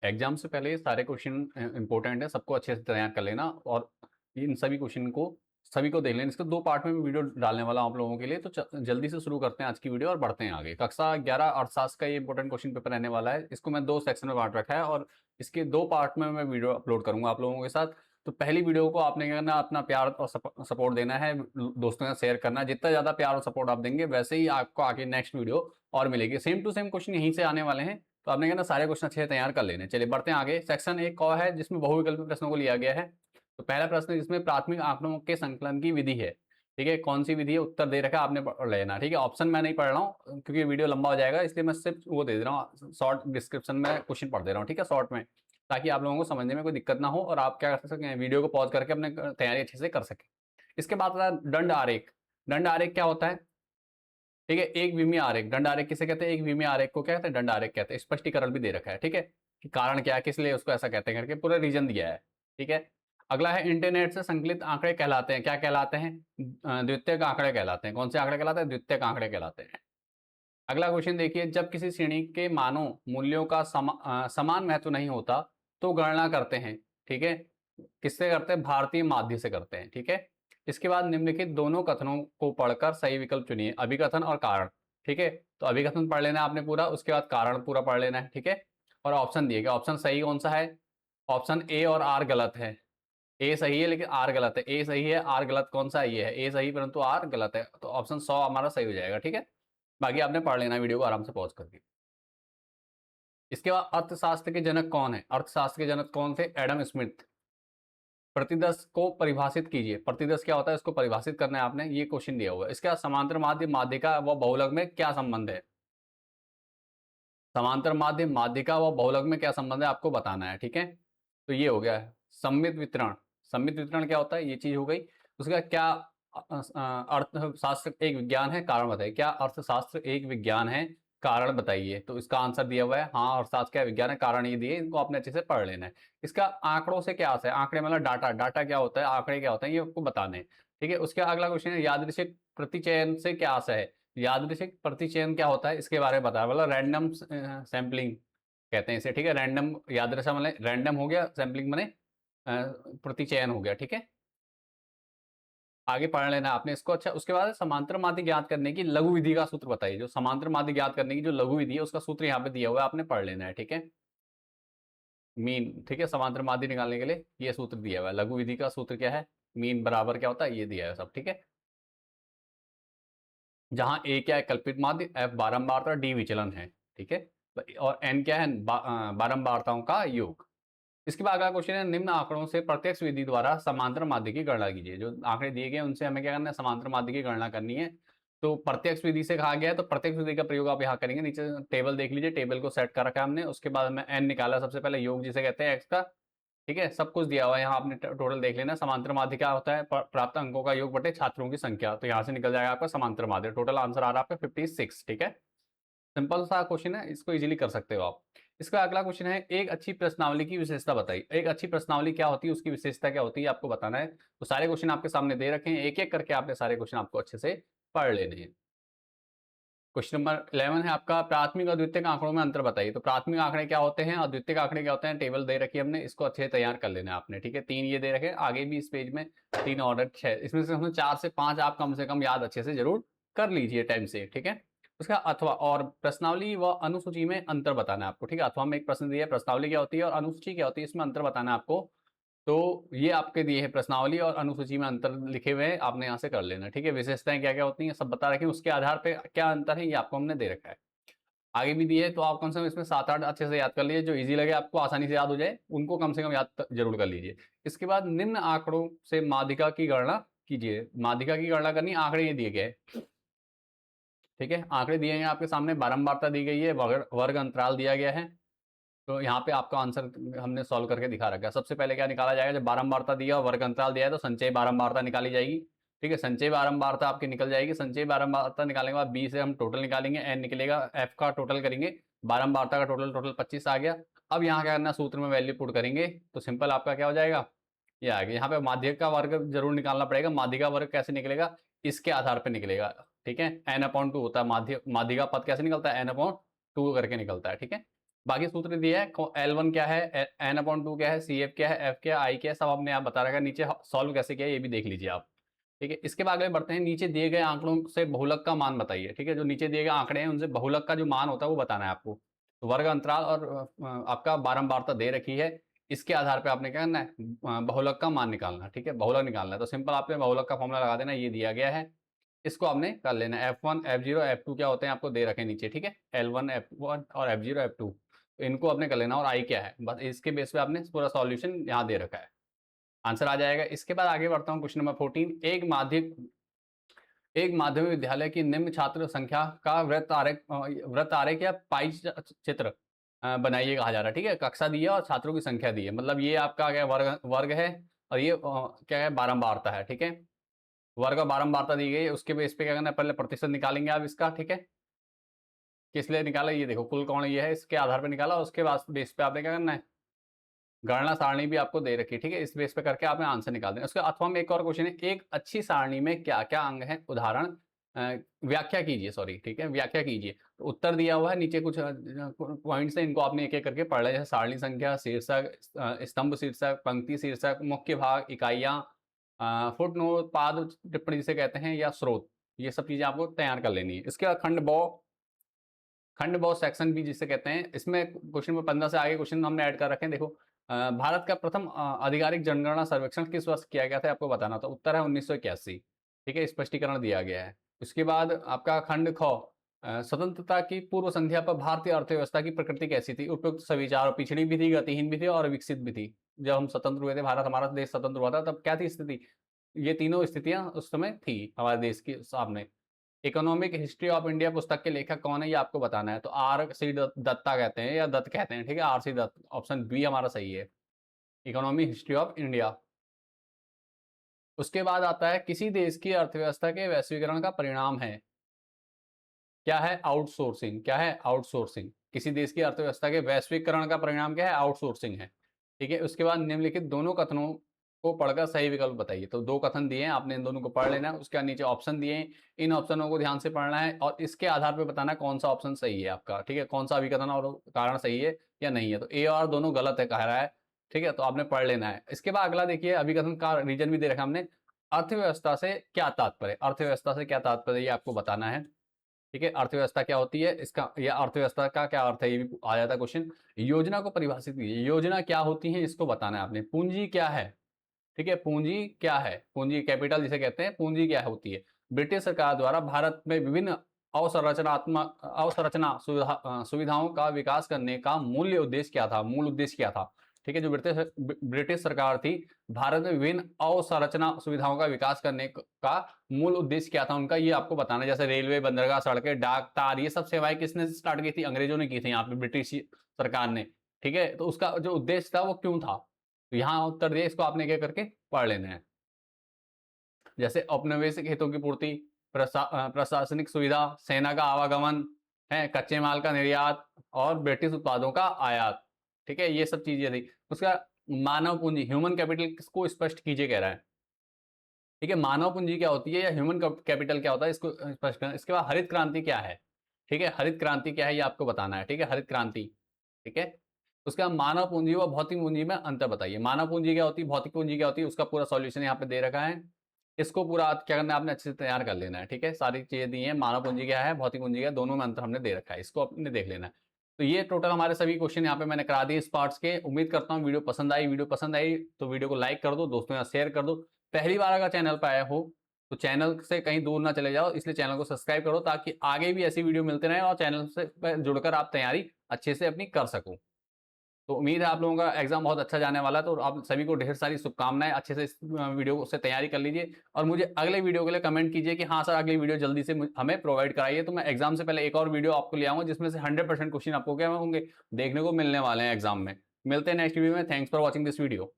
Exam से पहले ये सारे क्वेश्चन इंपॉर्टेंट है, सबको अच्छे से तैयार कर लेना और इन सभी क्वेश्चन को सभी को देख लेना। इसके दो पार्ट में मैं वीडियो डालने वाला हूँ आप लोगों के लिए, तो जल्दी से शुरू करते हैं आज की वीडियो और बढ़ते हैं आगे। कक्षा 11 अर्थशास्त्र का ये इंपॉर्टेंट क्वेश्चन पेपर रहने वाला है। इसको मैं दो सेक्शन में बांट रखा है और इसके दो पार्ट में मैं वीडियो अपलोड करूंगा आप लोगों के साथ। तो पहली वीडियो को आपने क्या करना, अपना प्यार और सपोर्ट देना है, दोस्तों के साथ शेयर करना है। जितना ज्यादा प्यार और सपोर्ट आप देंगे वैसे ही आपको आगे नेक्स्ट वीडियो और मिलेगी। सेम टू सेम क्वेश्चन यहीं से आने वाले हैं, तो आपने कहना सारे क्वेश्चन अच्छे से तैयार कर लेने। चलिए बढ़ते हैं आगे। सेक्शन एक कौ है जिसमें बहुविकल्पी प्रश्नों को लिया गया है। तो पहला प्रश्न जिसमें प्राथमिक आंकड़ों के संकलन की विधि है, ठीक है, कौन सी विधि है, उत्तर दे रखा है, आपने पढ़ लेना। ठीक है, ऑप्शन मैं नहीं पढ़ रहा हूँ क्योंकि वीडियो लंबा हो जाएगा, इसलिए मैं सिर्फ वो दे रहा हूँ, शॉर्ट डिस्क्रिप्शन में क्वेश्चन पढ़ दे रहा हूँ, ठीक है, शॉर्ट में, ताकि आप लोगों को समझने में कोई दिक्कत ना हो और आप क्या कर सकें, वीडियो को पॉज करके अपने तैयारी अच्छे से कर सकें। इसके बाद आता है दंड आरेख। दंड आरेख क्या होता है? ठीक है, एक विमीय आरेख। दंड आरेख किसे कहते हैं? एक विमीय आरेख को क्या कहते हैं? दंड आरेख कहते हैं। स्पष्टीकरण भी दे रखा है, ठीक है, कि कारण क्या है, किस लिए उसको ऐसा कहते हैं करके पूरा रीजन दिया है। ठीक है, अगला है इंटरनेट से संकलित आंकड़े कहलाते हैं, क्या कहलाते हैं? द्वितीयक आंकड़े कहलाते हैं। कौन से आंकड़े कहलाते हैं? द्वितीयक आंकड़े कहलाते हैं। अगला क्वेश्चन देखिए, जब किसी श्रेणी के मानों मूल्यों का समान महत्व नहीं होता तो गणना करते हैं। ठीक है, किससे करते हैं? भारतीय माध्य से करते हैं। ठीक है, इसके बाद निम्नलिखित दोनों कथनों को पढ़कर सही विकल्प चुनिए, अभिकथन और कारण। ठीक है, तो अभिकथन पढ़ लेना है आपने पूरा, उसके बाद कारण पूरा पढ़ लेना है। ठीक है, और ऑप्शन दिए गए, ऑप्शन सही कौन सा है? ऑप्शन ए और आर गलत है। ए सही है लेकिन आर गलत है। ए सही है, आर गलत। कौन सा? ये है, ए सही परंतु आर गलत है। तो ऑप्शन 100 हमारा सही हो जाएगा। ठीक है, बाकी आपने पढ़ लेना वीडियो को आराम से पॉज करके। इसके बाद अर्थशास्त्र के जनक कौन है? अर्थशास्त्र के जनक कौन थे? Adam Smith. प्रतिदर्श को परिभाषित कीजिए। प्रतिदर्श क्या होता है, इसको परिभाषित करना है आपने, ये क्वेश्चन दिया हुआ है। इसके बाद समांतर माध्य माध्यिका व बहुलक में क्या संबंध है? समांतर माध्य माध्यिका व बहुलक में क्या संबंध है आपको बताना है। ठीक है, तो ये हो गया है सम्मित वितरण। सम्मित वितरण क्या होता है, ये चीज हो गई। उसके बाद क्या अर्थशास्त्र एक विज्ञान है? कारण बताइए। क्या अर्थशास्त्र एक विज्ञान है? कारण बताइए। तो इसका आंसर दिया हुआ है हाँ, अर्थशास्त्र क्या विज्ञान है, कारण ये दिए, इनको आपने अच्छे से पढ़ लेना है। इसका आंकड़ों से क्या है? आंकड़े मतलब डाटा। डाटा क्या होता है, आंकड़े क्या होते हैं, ये आपको बताने हैं। ठीक है, उसके अगला क्वेश्चन है यादृच्छिक प्रतिचयन से क्या आशय है? यादृच्छिक प्रतिचयन क्या होता है, इसके बारे में बताया, मतलब रैंडम सैम्पलिंग कहते हैं इसे। ठीक है, रैंडम यादृच्छिक मतलब रैंडम हो गया, सैम्पलिंग मैंने प्रतिचयन हो गया। ठीक है, आगे पढ़ लेना आपने इसको। अच्छा, उसके बाद समांतर माध्य ज्ञात करने की लघु विधि का सूत्र बताइए। जो समांतर माध्य ज्ञात करने की जो लघु विधि है उसका सूत्र यहाँ पे दिया हुआ है, आपने पढ़ लेना है। ठीक है, मीन। ठीक है, समांतर माध्य निकालने के लिए ये सूत्र दिया हुआ है। लघु विधि का सूत्र क्या है? मीन बराबर क्या होता है, ये दिया है सब। ठीक है, जहां ए क्या है? कल्पित माध्य, एफ बारंबारता, डी विचलन है। ठीक है, और एन क्या है? बारंबारताओं का योग। इसके बाद अगला क्वेश्चन है, निम्न आंकड़ों से प्रत्यक्ष विधि द्वारा समांतर माध्य की गणना कीजिए। जो आंकड़े दिए गए उनसे हमें क्या करना है? समांतर माध्य की गणना करनी है। तो प्रत्यक्ष विधि से कहा गया है, तो प्रत्यक्ष विधि का प्रयोग आप यहाँ करेंगे। नीचे टेबल देख लीजिए, टेबल को सेट कर रखा है हमने। उसके बाद हमें एन निकाला, सबसे पहले योग जिसे कहते हैं एक्स का। ठीक है, सब कुछ दिया हुआ है यहाँ, आपने टोटल देख लेना। समांतर माध्य क्या होता है? प्राप्त अंकों का योग बटे छात्रों की संख्या। तो यहाँ से निकल जाएगा आपका समांतर माध्य। टोटल आंसर आ रहा है आपका 56। ठीक है, सिंपल सा क्वेश्चन है, इसको इजीली कर सकते हो आप। इसका अगला क्वेश्चन है, एक अच्छी प्रश्नावली की विशेषता बताइए। एक अच्छी प्रश्नावली क्या होती है, उसकी विशेषता क्या होती है, आपको बताना है। तो सारे क्वेश्चन आपके सामने दे रखे हैं, एक एक करके आपने सारे क्वेश्चन आपको अच्छे से पढ़ लेने हैं। क्वेश्चन नंबर 11 है आपका, प्राथमिक और द्वितीयक आंकड़ों में अंतर बताइए। तो प्राथमिक आंकड़े क्या होते हैं और द्वितीयक आंकड़े क्या होते हैं, टेबल दे रखी है हमने, इसको अच्छे से तैयार कर लेना है आपने। ठीक है, 3 ये दे रखे हैं, आगे भी इस पेज में 3 और 6, इसमें से हमने 4 से 5 आप कम से कम याद अच्छे से जरूर कर लीजिए टाइम से। ठीक है, उसका अथवा और प्रश्नावली व अनुसूची में अंतर बताना है आपको। ठीक है, अथवा में एक प्रश्न दिया है, प्रश्नावली क्या होती है और अनुसूची क्या होती है, इसमें अंतर बताना है आपको। तो ये आपके दिए हैं, प्रश्नावली और अनुसूची में अंतर लिखे हुए हैं, आपने यहाँ से कर लेना। ठीक है, विशेषताएं क्या क्या होती हैं सब बता रखे हैं, उसके आधार पे क्या अंतर है ये आपको हमने दे रखा है। आगे भी दिए है, तो आप कम से कम इसमें 7-8 अच्छे से याद कर लीजिए, जो इजी लगे आपको, आसानी से याद हो जाए, उनको कम से कम याद जरूर कर लीजिए। इसके बाद निम्न आंकड़ों से माध्यिका की गणना कीजिए। माध्यिका की गणना करनी, आंकड़े ये दिए गए। ठीक है, आंकड़े दिए हैं आपके सामने, बारंबारता दी गई है, वर्ग अंतराल दिया गया है। तो यहाँ पे आपका आंसर हमने सॉल्व करके दिखा रखा है। सबसे पहले क्या निकाला जाएगा, जब बारंबारता दिया और वर्ग अंतराल दिया है तो संचयी बारंबारता निकाली जाएगी। ठीक है, संचयी बारंबारता आपकी निकल जाएगी। संचयी बारंबारता निकालने के बाद बी से हम टोटल निकालेंगे, एन निकलेगा, एफ का टोटल करेंगे, बारंबारता का टोटल 25 आ गया। अब यहाँ क्या करना, सूत्र में वैल्यू पुट करेंगे तो सिंपल आपका क्या हो जाएगा, ये आ गया। यहाँ पे माध्यिका का वर्ग जरूर निकालना पड़ेगा। माध्यिका वर्ग कैसे निकलेगा, इसके आधार पर निकलेगा। ठीक है, n/2 होता है माध्यिका पद, कैसे निकलता है, n/2 करके निकलता है। ठीक है, बाकी सूत्र दिया है, L1 क्या है, n/2 क्या है, CF क्या है, F क्या है, I क्या है, सब आपने आप बता रखा है। नीचे सॉल्व कैसे किया है ये भी देख लीजिए आप, ठीक है। इसके बाद आगे बढ़ते हैं, नीचे दिए गए आंकड़ों से बहुलक का मान बताइए, ठीक है। जो नीचे दिए गए आंकड़े हैं उनसे बहुलक का जो मान होता है वो बताना है आपको। तो वर्ग अंतराल और आपका बारंबारता दे रखी है, इसके आधार पे आपने क्या करना है, बहुलक का मान निकालना है, ठीक है। बहुलक निकालना है तो सिंपल आपने बहुलक का फॉर्मूला लगा देना, ये दिया गया है, इसको आपने कर लेना है। F1 F0 F2 क्या होते हैं आपको दे रखे हैं नीचे, ठीक है। L1 F1 और F0 F2 तो इनको आपने कर लेना, और I क्या है, बस इसके बेस पे आपने पूरा सॉल्यूशन यहाँ दे रखा है, आंसर आ जाएगा। इसके बाद आगे बढ़ता हूँ, क्वेश्चन नंबर 14। एक माध्यमिक विद्यालय की निम्न छात्र संख्या का वृत्त आरेख या पाई चित्र बनाइए कहा जा रहा है, ठीक है। कक्षा दी है और छात्रों की संख्या दी है, मतलब ये आपका क्या वर्ग है, और ये क्या है, बारंबारता है, ठीक है। वर्ग और बारंबारता दी गई है, उसके बेस पे क्या करना है, पहले प्रतिशत निकालेंगे आप इसका, ठीक है। किस लिए निकाला, ये देखो कुल कौन ये है, इसके आधार पर निकाला, उसके बाद बेस पे आपने क्या करना है, गणना सारणी भी आपको दे रखी है, ठीक है। इस बेस पे करके आपने आंसर निकाल देना। उसके अथवा में एक और क्वेश्चन है, एक अच्छी सारणी में क्या क्या अंग है, उदाहरण व्याख्या कीजिए, सॉरी, ठीक है, व्याख्या कीजिए। तो उत्तर दिया हुआ है, नीचे कुछ पॉइंट्स हैं, इनको आपने एक एक करके पढ़ लिया है। सारणी संख्या, शीर्षक, स्तंभ शीर्षक, पंक्ति शीर्षक, मुख्य भाग, इकाइयां, फुट नोट, पाद टिप्पणी जिसे कहते हैं, या स्रोत, ये सब चीजें आपको तैयार कर लेनी है। इसके बाद खंड बॉ सेक्शन भी जिसे कहते हैं, इसमें क्वेश्चन नंबर 15 से आगे क्वेश्चन हमने ऐड कर रखे हैं। देखो, भारत का प्रथम आधिकारिक जनगणना सर्वेक्षण किस वर्ष किया गया था आपको बताना, तो उत्तर है 1981, ठीक है। स्पष्टीकरण दिया गया है। उसके बाद आपका खंड ख, स्वतंत्रता की पूर्व संध्या पर भारतीय अर्थव्यवस्था की प्रकृति कैसी थी, उपयुक्त सविचार, पिछड़ी भी थी, गतिहीन भी थी और विकसित भी थी। जब हम स्वतंत्र हुए थे, भारत हमारा देश स्वतंत्र हुआ था, तब क्या थी स्थिति, ये तीनों स्थितियां उस समय थी हमारे देश के सामने। इकोनॉमिक हिस्ट्री ऑफ इंडिया पुस्तक के लेखक कौन है, ये आपको बताना है। तो R.C. दत्ता कहते हैं या दत्त कहते हैं, ठीक है, R.C. दत्त, ऑप्शन बी हमारा सही है, इकोनॉमिक हिस्ट्री ऑफ इंडिया। उसके बाद आता है, किसी देश की अर्थव्यवस्था के वैश्वीकरण का परिणाम है, क्या है, आउटसोर्सिंग। क्या है, आउटसोर्सिंग। किसी देश की अर्थव्यवस्था के वैश्वीकरण का परिणाम क्या है, आउटसोर्सिंग है, ठीक है। उसके बाद निम्नलिखित दोनों कथनों को पढ़कर सही विकल्प बताइए। तो दो कथन दिए हैं, आपने इन दोनों को पढ़ लेना है। उसके बाद नीचे ऑप्शन दिए हैं, इन ऑप्शनों को ध्यान से पढ़ना है और इसके आधार पर बताना कौन सा ऑप्शन सही है आपका, ठीक है, कौन सा अभिकथन और कारण सही है या नहीं है। तो ए और दोनों गलत है कह रहा है, ठीक है, तो आपने पढ़ लेना है। इसके बाद अगला देखिए, अभिकथन का रीजन भी दे रखा हमने, अर्थव्यवस्था से क्या तात्पर्य, अर्थव्यवस्था से क्या तात्पर्य ये आपको बताना है, ठीक है। अर्थव्यवस्था क्या होती है, इसका या अर्थव्यवस्था का क्या अर्थ है, ये भी आ जाता है क्वेश्चन। योजना को परिभाषित कीजिए, योजना क्या होती है इसको बताना है आपने। पूंजी क्या है, ठीक है, पूंजी क्या है, पूंजी कैपिटल जिसे कहते हैं, पूंजी क्या होती है। ब्रिटिश सरकार द्वारा भारत में विभिन्न अवसंरचना सुविधाओं का विकास करने का मूल उद्देश्य क्या था, ठीक है। जो ब्रिटिश सरकार थी, भारत में विभिन्न अवसंरचना सुविधाओं का विकास करने का मूल उद्देश्य क्या था उनका, ये आपको बताना है। जैसे रेलवे, बंदरगाह, सड़कें, डाक, तार, ये सब सेवाएं किसने स्टार्ट की थी, अंग्रेजों ने की थी यहाँ पे, ब्रिटिश सरकार ने, ठीक है। तो उसका जो उद्देश्य था वो क्यों था, तो यहाँ उत्तर दिया, इसको आपने क्या करके पढ़ लेना है। जैसे औपनिवेशिक हितों की पूर्ति, प्रशासनिक सुविधा, सेना का आवागमन है, कच्चे माल का निर्यात और ब्रिटिश उत्पादों का आयात, ठीक है, ये सब चीजें थी। उसका मानव पूंजी, ह्यूमन कैपिटल को स्पष्ट कीजिए कह रहा है, ठीक है। मानव पूंजी क्या होती है या ह्यूमन कैपिटल क्या होता है, इसको स्पष्ट करना। इसके बाद हरित क्रांति क्या है, ठीक है, हरित क्रांति क्या है ये आपको बताना है, ठीक है, हरित क्रांति, ठीक है। उसका मानव पूंजी व भौतिक पूंजी में अंतर बताइए। मानव पूंजी क्या होती है, भौतिक पूंजी क्या होती है, उसका पूरा सॉल्यूशन यहाँ पे दे रखा है। इसको पूरा क्या करना है, आपने अच्छे से तैयार कर लेना है, ठीक है। सारी चीजें दी हैं, मानव पूंजी क्या है, भौतिक पूंजी क्या है, दोनों में अंतर हमने दे रखा है, इसको आपने देख लेना है। तो ये टोटल हमारे सभी क्वेश्चन यहाँ पे मैंने करा दिए इस पार्ट्स के। उम्मीद करता हूँ वीडियो पसंद आई तो वीडियो को लाइक कर दो, दोस्तों यहाँ शेयर कर दो। पहली बार अगर चैनल पर आया हो तो चैनल से कहीं दूर ना चले जाओ, इसलिए चैनल को सब्सक्राइब करो ताकि आगे भी ऐसी वीडियो मिलते रहे और चैनल से जुड़कर आप तैयारी अच्छे से अपनी कर सको। तो उम्मीद है आप लोगों का एग्जाम बहुत अच्छा जाने वाला है, तो आप सभी को ढेर सारी शुभकामनाएं, अच्छे से इस वीडियो से तैयारी कर लीजिए और मुझे अगले वीडियो के लिए कमेंट कीजिए कि हाँ सर अगली वीडियो जल्दी से हमें प्रोवाइड कराइए। तो मैं एग्जाम से पहले एक और वीडियो आपको ले आऊंगा जिसमें से 100% क्वेश्चन आपको क्या होंगे, देखने को मिलने वाले हैं एग्जाम में। मिलते हैं नेक्स्ट वीडियो में। Thanks for watching this video.